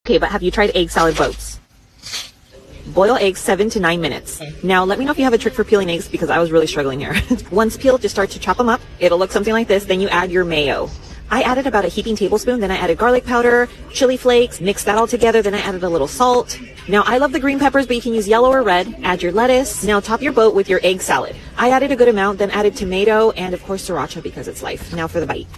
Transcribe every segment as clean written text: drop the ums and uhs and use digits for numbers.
Okay, but have you tried egg salad boats? Boil eggs 7 to 9 minutes. Now let me know if you have a trick for peeling eggs, because I was really struggling here. Once peeled, just start to chop them up. It'll look something like this. Then you add your mayo. I added about a heaping tablespoon, then I added garlic powder, chili flakes, mixed that all together, then I added a little salt. Now I love the green peppers, but you can use yellow or red. Add your lettuce. Now top your boat with your egg salad. I added a good amount, then added tomato and of course sriracha because it's life. Now for the bite.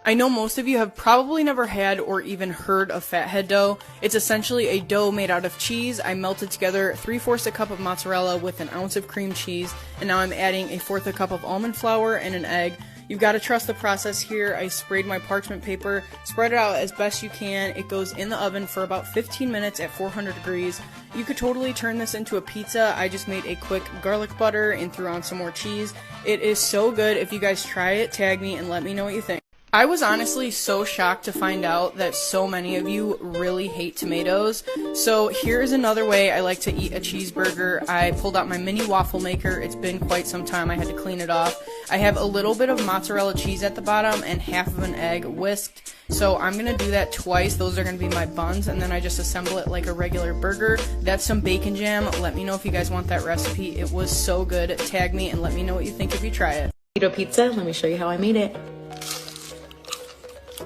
I know most of you have probably never had or even heard of fathead dough. It's essentially a dough made out of cheese. I melted together 3/4 a cup of mozzarella with an ounce of cream cheese, and now I'm adding 1/4 a cup of almond flour and an egg. You've got to trust the process here. I sprayed my parchment paper, spread it out as best you can. It goes in the oven for about 15 minutes at 400 degrees. You could totally turn this into a pizza. I just made a quick garlic butter and threw on some more cheese. It is so good. If you guys try it, tag me and let me know what you think. I was honestly so shocked to find out that so many of you really hate tomatoes. So here's another way I like to eat a cheeseburger. I pulled out my mini waffle maker. It's been quite some time. I had to clean it off. I have a little bit of mozzarella cheese at the bottom and half of an egg whisked. So I'm going to do that twice. Those are going to be my buns, and then I just assemble it like a regular burger. That's some bacon jam. Let me know if you guys want that recipe. It was so good. Tag me and let me know what you think if you try it. Keto pizza. Let me show you how I made it.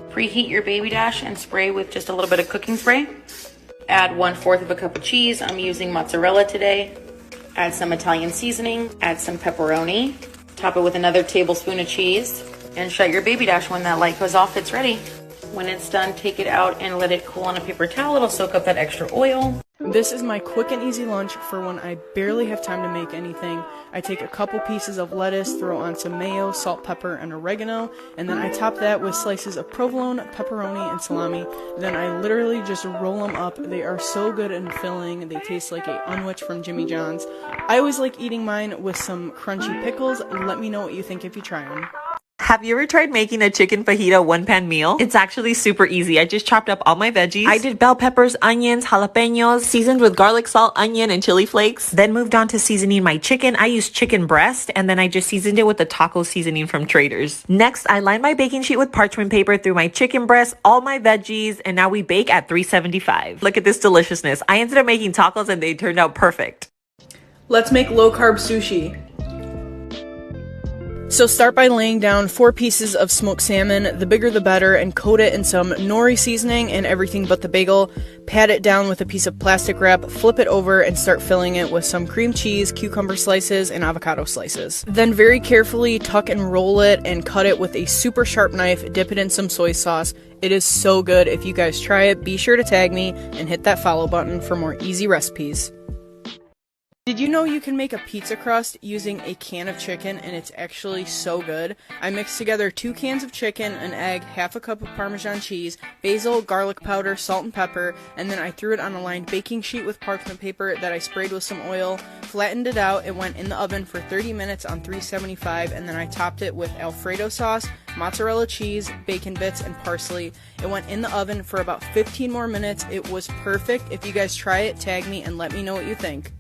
Preheat your baby dash and spray with just a little bit of cooking spray. Add 1/4 of a cup of cheese. I'm using mozzarella today. Add some Italian seasoning. Add some pepperoni. Top it with another tablespoon of cheese. And shut your baby dash. When that light goes off, it's ready. When it's done, take it out and let it cool on a paper towel. It'll soak up that extra oil. This is my quick and easy lunch for when I barely have time to make anything. I take a couple pieces of lettuce, throw on some mayo, salt, pepper, and oregano, and then I top that with slices of provolone, pepperoni, and salami. Then I literally just roll them up. They are so good and filling. They taste like a unwich from Jimmy John's. I always like eating mine with some crunchy pickles. Let me know what you think if you try them. Have you ever tried making a chicken fajita one-pan meal? It's actually super easy. I just chopped up all my veggies. I did bell peppers, onions, jalapenos, seasoned with garlic, salt, onion, and chili flakes. Then moved on to seasoning my chicken. I used chicken breast, and then I just seasoned it with the taco seasoning from Trader's. Next, I lined my baking sheet with parchment paper, threw my chicken breast, all my veggies, and now we bake at 375. Look at this deliciousness. I ended up making tacos, and they turned out perfect. Let's make low-carb sushi. So start by laying down 4 pieces of smoked salmon, the bigger the better, and coat it in some nori seasoning and everything but the bagel. Pat it down with a piece of plastic wrap, flip it over, and start filling it with some cream cheese, cucumber slices, and avocado slices. Then very carefully tuck and roll it and cut it with a super sharp knife, dip it in some soy sauce. It is so good. If you guys try it, be sure to tag me and hit that follow button for more easy recipes. Did you know you can make a pizza crust using a can of chicken, and it's actually so good? I mixed together 2 cans of chicken, an egg, half a cup of Parmesan cheese, basil, garlic powder, salt and pepper, and then I threw it on a lined baking sheet with parchment paper that I sprayed with some oil, flattened it out. It went in the oven for 30 minutes on 375, and then I topped it with Alfredo sauce, mozzarella cheese, bacon bits, and parsley. It went in the oven for about 15 more minutes. It was perfect. If you guys try it, tag me and let me know what you think.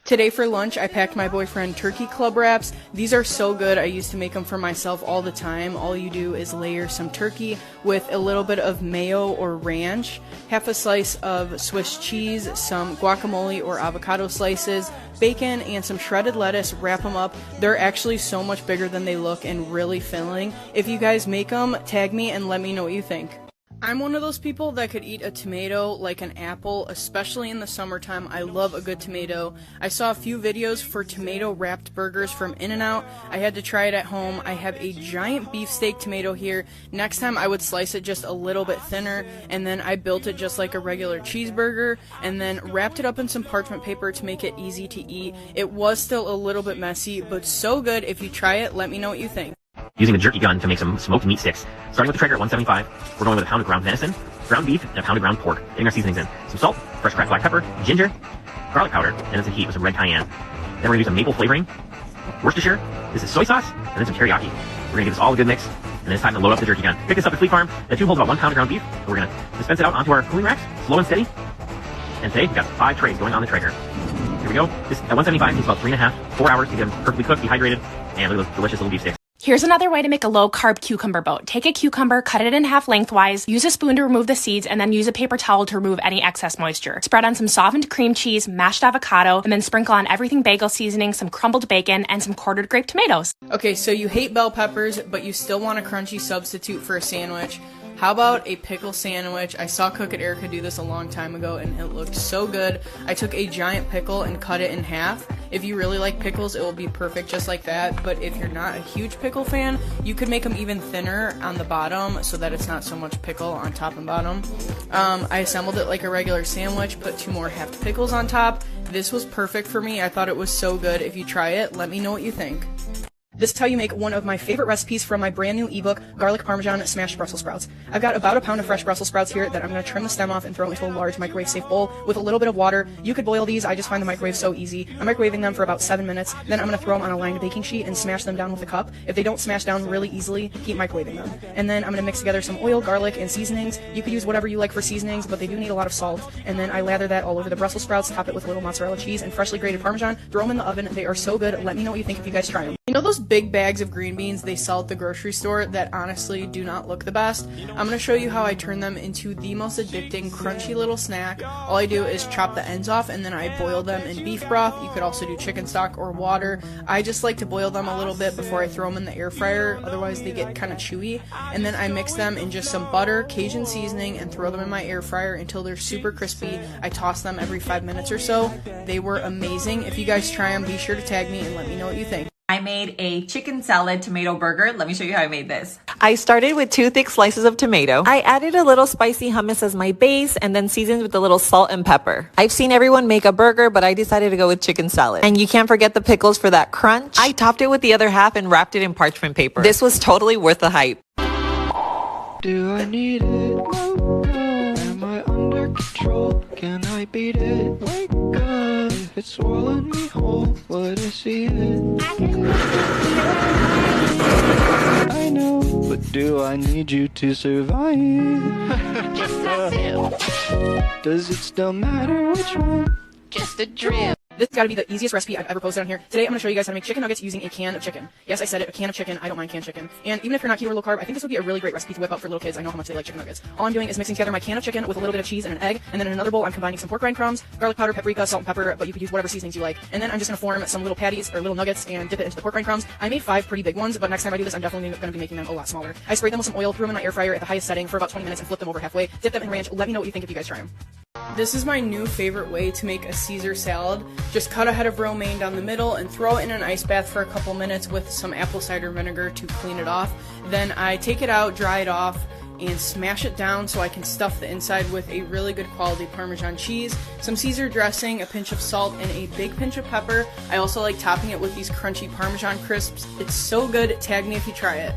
Today for lunch, I packed my boyfriend turkey club wraps. These are so good. I used to make them for myself all the time. All you do is layer some turkey with a little bit of mayo or ranch, half a slice of Swiss cheese, some guacamole or avocado slices, bacon, and some shredded lettuce. Wrap them up. They're actually so much bigger than they look and really filling. If you guys make them, tag me and let me know what you think. I'm one of those people that could eat a tomato like an apple, especially in the summertime. I love a good tomato. I saw a few videos for tomato wrapped burgers from In-N-Out. I had to try it at home. I have a giant beefsteak tomato here. Next time I would slice it just a little bit thinner, and then I built it just like a regular cheeseburger, and then wrapped it up in some parchment paper to make it easy to eat. It was still a little bit messy, but so good. If you try it, let me know what you think. Using a jerky gun to make some smoked meat sticks. Starting with the Traeger at 175, we're going with a pound of ground venison, ground beef, and a pound of ground pork. Getting our seasonings in. Some salt, fresh cracked black pepper, ginger, garlic powder, and then some heat with some red cayenne. Then we're going to do some maple flavoring, Worcestershire, this is soy sauce, and then some teriyaki. We're going to give this all a good mix, and then it's time to load up the jerky gun. Pick this up at Fleet Farm. The tube holds about 1 pound of ground beef. So we're going to dispense it out onto our cooling racks, slow and steady. And today, we've got 5 trays going on the Traeger. Here we go. This at 175 takes about 3.5, 4 hours to get them perfectly cooked, dehydrated, and look at those delicious little beef sticks. Here's another way to make a low-carb cucumber boat. Take a cucumber, cut it in half lengthwise, use a spoon to remove the seeds, and then use a paper towel to remove any excess moisture. Spread on some softened cream cheese, mashed avocado, and then sprinkle on everything bagel seasoning, some crumbled bacon, and some quartered grape tomatoes. Okay, so you hate bell peppers, but you still want a crunchy substitute for a sandwich. How about a pickle sandwich? I saw Cook at Erica do this a long time ago and it looked so good. I took a giant pickle and cut it in half. If you really like pickles, it will be perfect just like that. But if you're not a huge pickle fan, you could make them even thinner on the bottom so that it's not so much pickle on top and bottom. I assembled it like a regular sandwich, put 2 more half pickles on top. This was perfect for me. I thought it was so good. If you try it, let me know what you think. This is how you make one of my favorite recipes from my brand new ebook, Garlic Parmesan Smashed Brussels Sprouts. I've got about a pound of fresh Brussels sprouts here that I'm going to trim the stem off and throw into a large microwave-safe bowl with a little bit of water. You could boil these. I just find the microwave so easy. I'm microwaving them for about 7 minutes. Then I'm going to throw them on a lined baking sheet and smash them down with a cup. If they don't smash down really easily, keep microwaving them. And then I'm going to mix together some oil, garlic, and seasonings. You could use whatever you like for seasonings, but they do need a lot of salt. And then I lather that all over the Brussels sprouts, top it with a little mozzarella cheese and freshly grated Parmesan. Throw them in the oven. They are so good. Let me know what you think if you guys try them. You know those big bags of green beans they sell at the grocery store that honestly do not look the best? I'm going to show you how I turn them into the most addicting, crunchy little snack. All I do is chop the ends off and then I boil them in beef broth. You could also do chicken stock or water. I just like to boil them a little bit before I throw them in the air fryer, otherwise they get kind of chewy. And then I mix them in just some butter, Cajun seasoning, and throw them in my air fryer until they're super crispy. I toss them every 5 minutes or so. They were amazing. If you guys try them, be sure to tag me and let me know what you think. I made a chicken salad tomato burger. Let me show you how I made this. I started with 2 thick slices of tomato. I added a little spicy hummus as my base and then seasoned with a little salt and pepper. I've seen everyone make a burger, but I decided to go with chicken salad. And you can't forget the pickles for that crunch. I topped it with the other half and wrapped it in parchment paper. This was totally worth the hype. Do I need it? Am I under control? Can I beat it? Wake up. If it's swallowing me whole, would I see it? I know, but do I need you to survive? Does it still matter which one? Just a drip. This has got to be the easiest recipe I've ever posted on here. Today I'm going to show you guys how to make chicken nuggets using a can of chicken. Yes, I said it, a can of chicken. I don't mind canned chicken. And even if you're not keto or low carb, I think this would be a really great recipe to whip out for little kids. I know how much they like chicken nuggets. All I'm doing is mixing together my can of chicken with a little bit of cheese and an egg. And then in another bowl, I'm combining some pork rind crumbs, garlic powder, paprika, salt and pepper, but you could use whatever seasonings you like. And then I'm just going to form some little patties or little nuggets and dip it into the pork rind crumbs. I made 5 pretty big ones, but next time I do this, I'm definitely going to be making them a lot smaller. I sprayed them with some oil, threw them in my air fryer at the highest setting for about 20 minutes and flipped them over halfway. Dip them in ranch. Let me know what you think if you guys try them. This is my new favorite way to make a Caesar salad. Just cut a head of romaine down the middle and throw it in an ice bath for a couple minutes with some apple cider vinegar to clean it off. Then I take it out, dry it off, and smash it down so I can stuff the inside with a really good quality Parmesan cheese, some Caesar dressing, a pinch of salt, and a big pinch of pepper. I also like topping it with these crunchy Parmesan crisps. It's so good. Tag me if you try it.